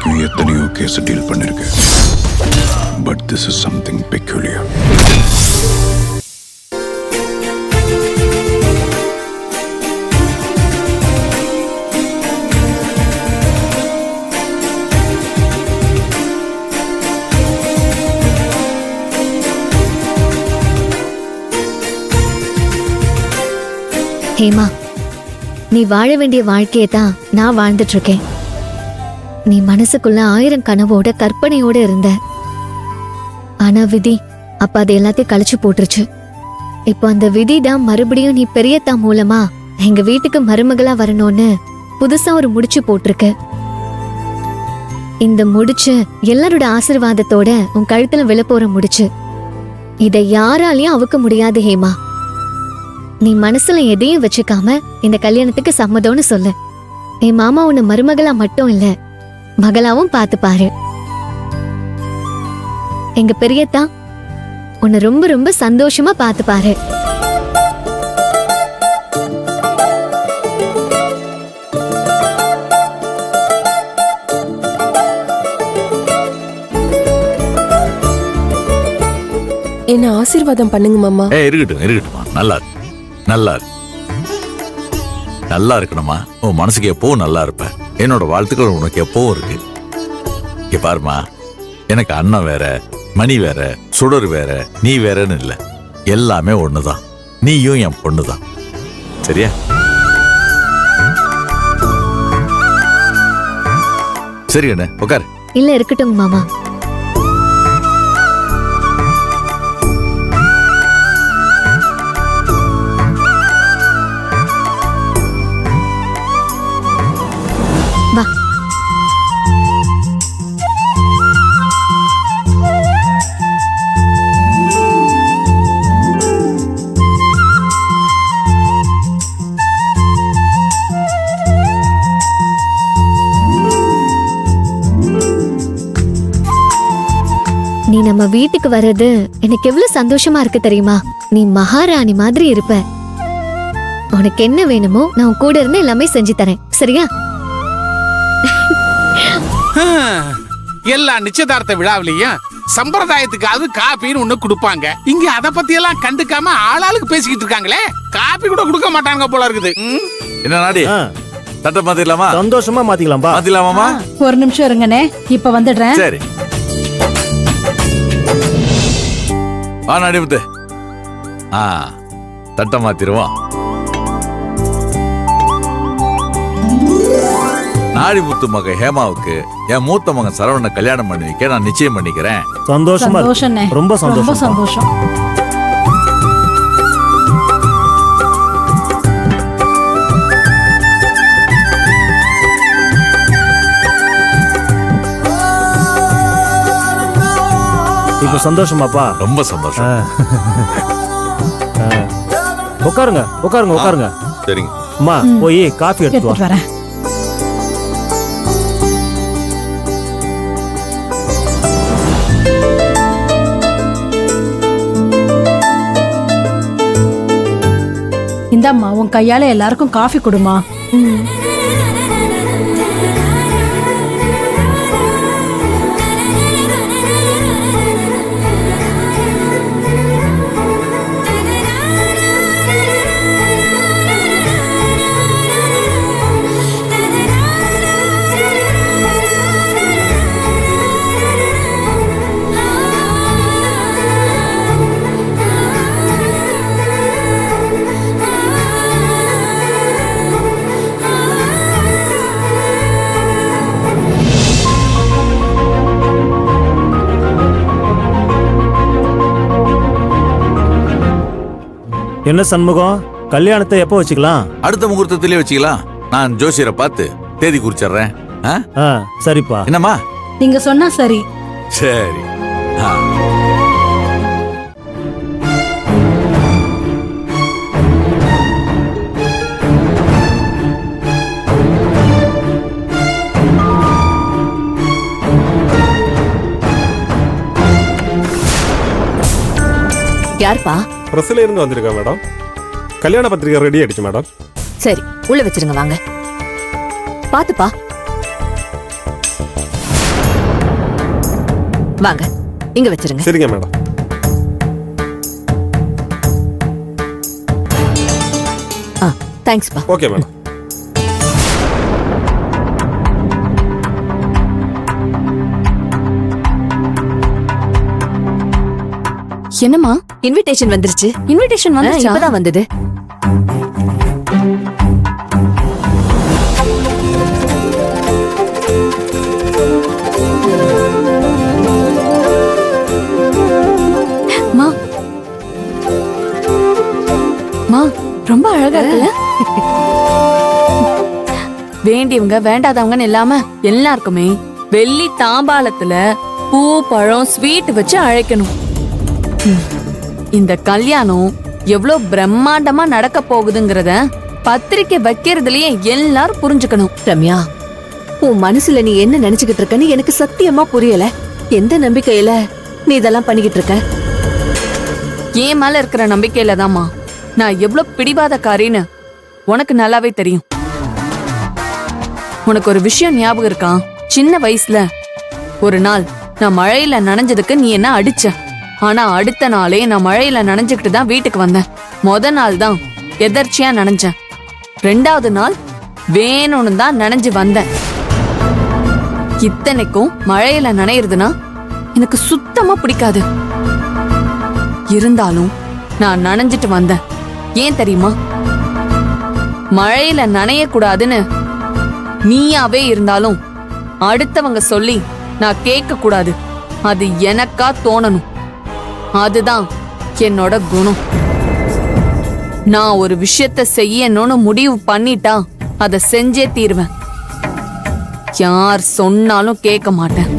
வரைக்கும் எத்தனையோ case deal பண்ணிருக்கேன். But this is something peculiar. Hema, நீ வாழ வேண்டிய வாழ்க்கையை தான் நான் வாழ்ந்துட்டு இருக்கேன். நீ மனசுக்குள்ள 1000 கனவோட கற்பனையோட இருந்த. ஆனா விதி அப்ப அது எல்லாத்தையும் கழிச்சு போட்டுருச்சு. இப்போ அந்த விதி தான் மறுபடியும் நீ பெரியத்தா மூலமா எங்க வீட்டுக்கு மருமகளா வரணும்னு புதுசா ஒரு முடிச்சு போட்டிருக்கு. இந்த முடிச்சு எல்லாரோட ஆசீர்வாதத்தோட உன் கழுத்துல விழப்போற முடிச்சு. இதை யாராலையும் அவுக்க முடியாது ஹேமா. நீ மனசுல எதையும் வச்சுக்காம இந்த கல்யாணத்துக்கு சம்மதம்னு சொல்லு. என் மாமா உன்னை மருமகளா மட்டும் இல்ல, மகளாவும் பார்த்து பாரு. எங்க பெரியத்தா உன்னை ரொம்ப ரொம்ப சந்தோஷமா பார்த்து பாரு. என்ன ஆசீர்வாதம் பண்ணுங்க மாமா. இருக்கட்டும் இருக்கட்டுமா. நல்லா நல்லா நல்லா இருக்கணுமா. உன் மனசுக்கு எப்பவும் நல்லா இருப்ப. என்னோட வாழ்த்துக்கள் உனக்கு எப்பவும் இருக்கு. இங்க பாருமா, எனக்கு அண்ணன் வேற, மணி வேற, சுடர் வேற, நீ வேறன்னு இல்ல. எல்லாமே ஒண்ணுதான். நீயும் என் பொண்ணுதான். சரியா? சரி அண்ணே, உட்காரு. இல்ல இருக்கட்டும் மாமா. வா. நீ நம்ம வீட்டுக்கு வர்றது எனக்கு எவ்வளவு சந்தோஷமா இருக்கு தெரியுமா? நீ மகாராணி மாதிரி இருப்ப. உனக்கு என்ன வேணுமோ நான் உன் கூட இருந்து எல்லாமே செஞ்சு தரேன். சரியா? எல்லா நிச்சயதார்த்த விழாவிலையும் சம்பிரதாயத்துக்காவது காப்பின்னு ஒண்ணு கொடுப்பாங்க. இங்க அத பத்தி எல்லாம் கண்டுக்காம ஆளாளுக்கு பேசிக்கிட்டு இருக்காங்களே. காப்பி கூட கொடுக்க மாட்டாங்க போல இருக்குது. என்ன நாடி, தட்டை மாத்திரலாமா? சந்தோஷமா மாத்திக்கலாம்பா. மாத்திரலாமாமா? ஒரு நிமிஷம் இருங்கண்ணே, இப்ப வந்துடுறேன். சரி வா நாடிமுத்து. தட்டை மாத்திருவோம். நாடிமுத்து மக ஹேமாவுக்கு என் மூத்த மகன் சரவண கல்யாணம் பண்ணி வைக்க நான் நிச்சயம் பண்ணிக்கிறேன். சந்தோஷமா சந்தோஷம்ண்ணே. ரொம்ப ரொம்ப சந்தோஷம். சந்தோஷம். இப்ப சந்தோஷமாப்பா? ரொம்ப சந்தோஷம். உட்காருங்க உட்காருங்க உட்காருங்க. சரிங்க அம்மா, போய் காஃபி எடுத்து வா. எடுத்துட்டு வரேன். இந்தாம்மா, உன் கையால எல்லாருக்கும் காஃபி கொடுமா. என்ன சண்முகம், கல்யாணத்தை எப்போ வச்சுக்கலாம்? அடுத்த முகூர்த்தத்திலே வச்சுக்கலாம். நான் ஜோசியரை பார்த்து தேதி குறிச்சிடுறேன். சரிப்பா. என்னம்மா? நீங்க சொன்னா சரி. சரி. யார்ப்பா? பிரஸ்ல இருந்து வந்திருக்கேன் மேடம். கல்யாண பத்திரிகை ரெடி ஆயிடுச்சு மேடம். சரி, உள்ள வச்சிருங்க. வாங்க. பாத்துப்பா. வாங்க இங்க வச்சிருங்க. சரிங்க மேடம். தேங்க்ஸ்பா. Okay madam. என்னம்மா இன்விடேஷன் வந்துருச்சு? இன்விடேஷன் இப்பதான் வந்தது. ரொம்ப அழகா இருக்குல்ல? வேண்டியவங்க வேண்டாதவங்கன்னு இல்லாம எல்லாருக்குமே வெள்ளி தாம்பாளத்துல பூ பழம் ஸ்வீட் வச்சு அழைக்கணும். இந்த கல்யாணம் எவ்வளவு பிரம்மாண்டமா நடக்க போகுதுங்கறத பத்திரிக்கை வைக்கிறதுலயே எல்லாரும் புரிஞ்சுக்கணும். ரம்யா, உன் மனசுல நீ என்ன நினைச்சுக்கிட்டு இருக்கன்னு எனக்கு சத்தியமா புரியல. எந்த நம்பிக்கையில நீ இதெல்லாம் பண்ணிக்கிட்டு இருக்க? என் மேல இருக்கிற நம்பிக்கையில தாம்மா நான் எவ்வளவு பிடிவாதக்காரின்னு உனக்கு நல்லாவே தெரியும். உனக்கு ஒரு விஷயம் ஞாபகம் இருக்கா? சின்ன வயசுல ஒரு நாள் நான் மழையில நனைஞ்சதுக்கு நீ என்ன அடிச்ச. ஆனா அடுத்த நாளே நான் மழையில நனைஞ்சுக்கிட்டு தான் வீட்டுக்கு வந்தேன். முத நாள் தான் எதர்ச்சியா நனைஞ்சேன். 2வது நாள் வேணும்னு தான் நனைஞ்சு வந்தேன். இத்தனைக்கும் மழையில நனையிறதுனா எனக்கு சுத்தமா பிடிக்காது. இருந்தாலும் நான் நனைஞ்சிட்டு வந்தேன். ஏன் தெரியுமா? மழையில நனைய கூடாதுன்னு நீயாவே இருந்தாலும் அடுத்தவங்க சொல்லி நான் கேட்க கூடாது. அது எனக்கா தோணணும். அதுதான் என்னோட குணம். நான் ஒரு விஷயத்த செய்யணும்னு முடிவு பண்ணிட்டா அதை செஞ்சே தீருவேன். யார் சொன்னாலும் கேட்க மாட்டேன்.